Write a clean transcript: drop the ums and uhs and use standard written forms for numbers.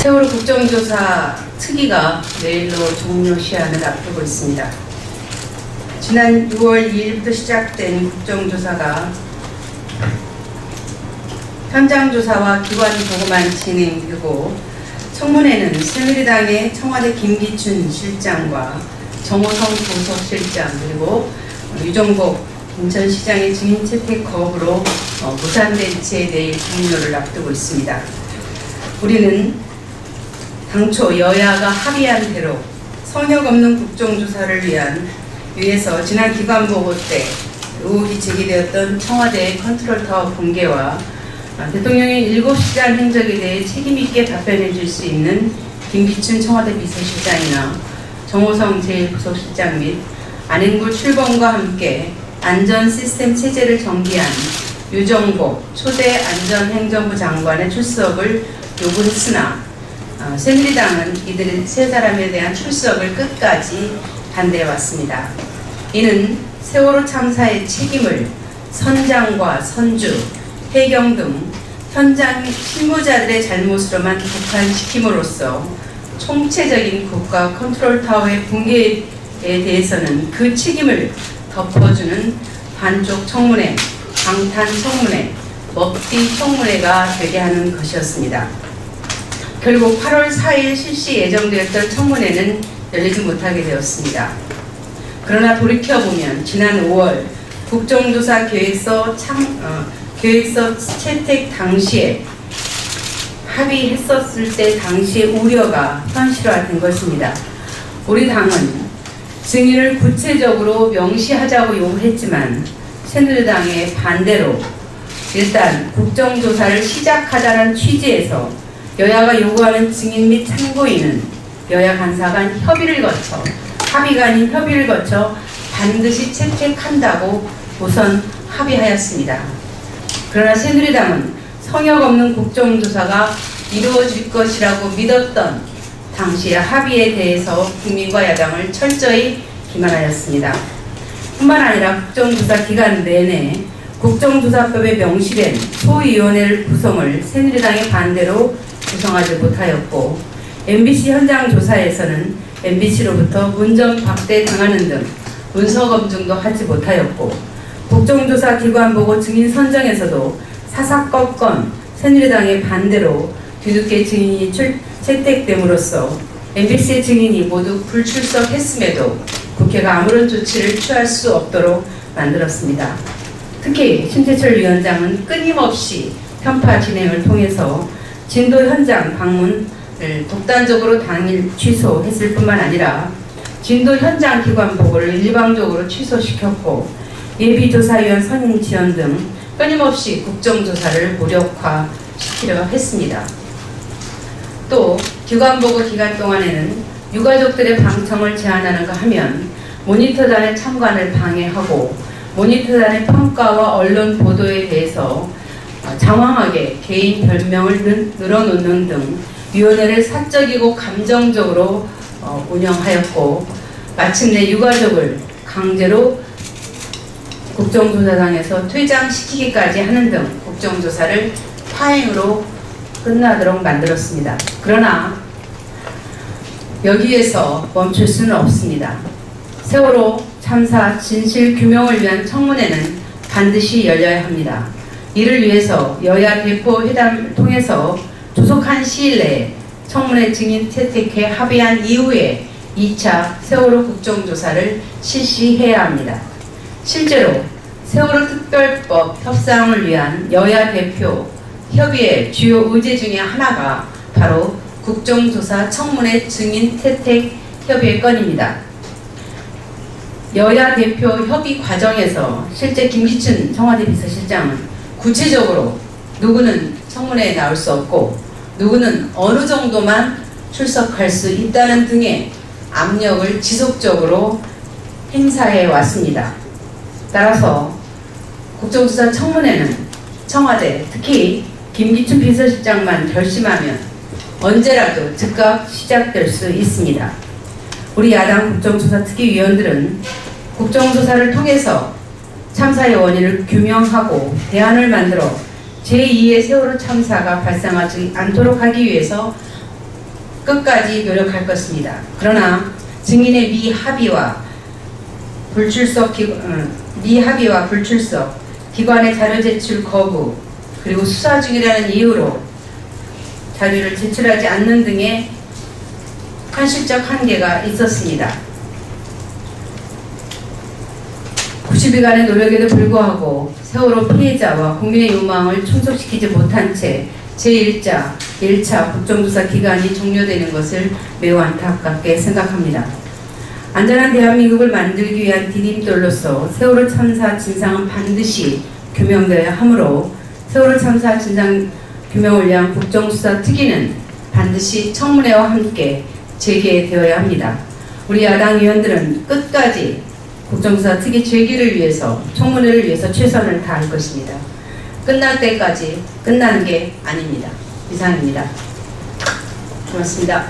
세월호 국정조사 특위가 내일로 종료 시한을 앞두고 있습니다. 지난 6월 2일부터 시작된 국정조사가 현장조사와 기관보고만 진행되고 청문회는 새누리당의 청와대 김기춘 실장과 정호성 도서실장 그리고 유정복 인천시장의 증인 채택 거부로 무산된 채 내일 종료를 앞두고 있습니다. 우리는 당초 여야가 합의한 대로 성역 없는 국정조사를 위해서 지난 기관보고 때 의혹이 제기되었던 청와대의 컨트롤타워 붕괴와 대통령의 7시간 행적에 대해 책임있게 답변해 줄 수 있는 김기춘 청와대 비서실장이나 정호성 제1부속실장 및 안행부 출범과 함께 안전 시스템 체제를 정비한 유정복 초대 안전행정부 장관의 출석을 요구했으나 새누리당은 이들 세 사람에 대한 출석을 끝까지 반대해왔습니다. 이는 세월호 참사의 책임을 선장과 선주, 해경 등 현장 실무자들의 잘못으로만 국한시킴으로써 총체적인 국가 컨트롤타워의 붕괴에 대해서는 그 책임을 덮어주는 반쪽 청문회, 방탄 청문회, 먹튀 청문회가 되게 하는 것이었습니다. 결국 8월 4일 실시 예정되었던 청문회는 열리지 못하게 되었습니다. 그러나 돌이켜보면 지난 5월 국정조사 계획서 채택 당시에 합의했었을 때 당시의 우려가 현실화된 것입니다. 우리 당은 증인을 구체적으로 명시하자고 요구했지만 새누리당의 반대로 일단 국정조사를 시작하자는 취지에서 여야가 요구하는 증인 및 참고인은 여야 간사 간 협의를 거쳐 합의가 아닌 협의를 거쳐 반드시 채택한다고 우선 합의하였습니다. 그러나 새누리당은 성역 없는 국정조사가 이루어질 것이라고 믿었던 당시의 합의에 대해서 국민과 야당을 철저히 기만하였습니다. 뿐만 아니라 국정조사 기간 내내 국정조사법에 명시된 소위원회를 구성을 새누리당의 반대로 구성하지 못하였고 MBC 현장 조사에서는 MBC로부터 문전 박대당하는 등 문서 검증도 하지 못하였고 국정조사 기관 보고 증인 선정에서도 사사건건 새누리당의 반대로 뒤늦게 증인이 채택됨으로써 MBC의 증인이 모두 불출석했음에도 국회가 아무런 조치를 취할 수 없도록 만들었습니다. 특히 심재철 위원장은 끊임없이 편파 진행을 통해서 진도 현장 방문을 독단적으로 당일 취소했을 뿐만 아니라 진도 현장 기관 보고를 일방적으로 취소시켰고 예비조사위원 선임 지원 등 끊임없이 국정조사를 무력화시키려 했습니다. 또 기관보고 기간 동안에는 유가족들의 방청을 제한하는가 하면 모니터단의 참관을 방해하고 모니터단의 평가와 언론 보도에 대해서 장황하게 개인 별명을 늘어놓는 등 위원회를 사적이고 감정적으로 운영하였고 마침내 유가족을 강제로 국정조사장에서 퇴장시키기까지 하는 등 국정조사를 파행으로 끝나도록 만들었습니다. 그러나 여기에서 멈출 수는 없습니다. 세월호 참사 진실 규명을 위한 청문회는 반드시 열려야 합니다. 이를 위해서 여야 대표 회담을 통해서 조속한 시일 내에 청문회 증인 채택해 합의한 이후에 2차 세월호 국정조사를 실시해야 합니다. 실제로 세월호 특별법 협상을 위한 여야 대표 협의의 주요 의제 중에 하나가 바로 국정조사 청문회 증인 채택 협의의 건입니다. 여야 대표 협의 과정에서 실제 김기춘 청와대 비서실장은 구체적으로 누구는 청문회에 나올 수 없고 누구는 어느 정도만 출석할 수 있다는 등의 압력을 지속적으로 행사해 왔습니다. 따라서 국정조사 청문회는 청와대, 특히 김기춘 비서실장만 결심하면 언제라도 즉각 시작될 수 있습니다. 우리 야당 국정조사 특위위원들은 국정조사를 통해서 참사의 원인을 규명하고 대안을 만들어 제2의 세월호 참사가 발생하지 않도록 하기 위해서 끝까지 노력할 것입니다. 그러나 증인의 미합의와 불출석, 기관의 자료 제출 거부, 그리고 수사 중이라는 이유로 자료를 제출하지 않는 등의 현실적 한계가 있었습니다. 90일간의 노력에도 불구하고 세월호 피해자와 국민의 욕망을 충족시키지 못한 채 제1차, 1차 국정조사 기간이 종료되는 것을 매우 안타깝게 생각합니다. 안전한 대한민국을 만들기 위한 디딤돌로서 세월호 참사 진상은 반드시 규명되어야 하므로 세월호 참사 진상 규명을 위한 국정수사 특위는 반드시 청문회와 함께 재개되어야 합니다. 우리 야당 의원들은 끝까지 국정수사 특위 재개를 위해서, 청문회를 위해서 최선을 다할 것입니다. 끝날 때까지 끝나는 게 아닙니다. 이상입니다. 고맙습니다.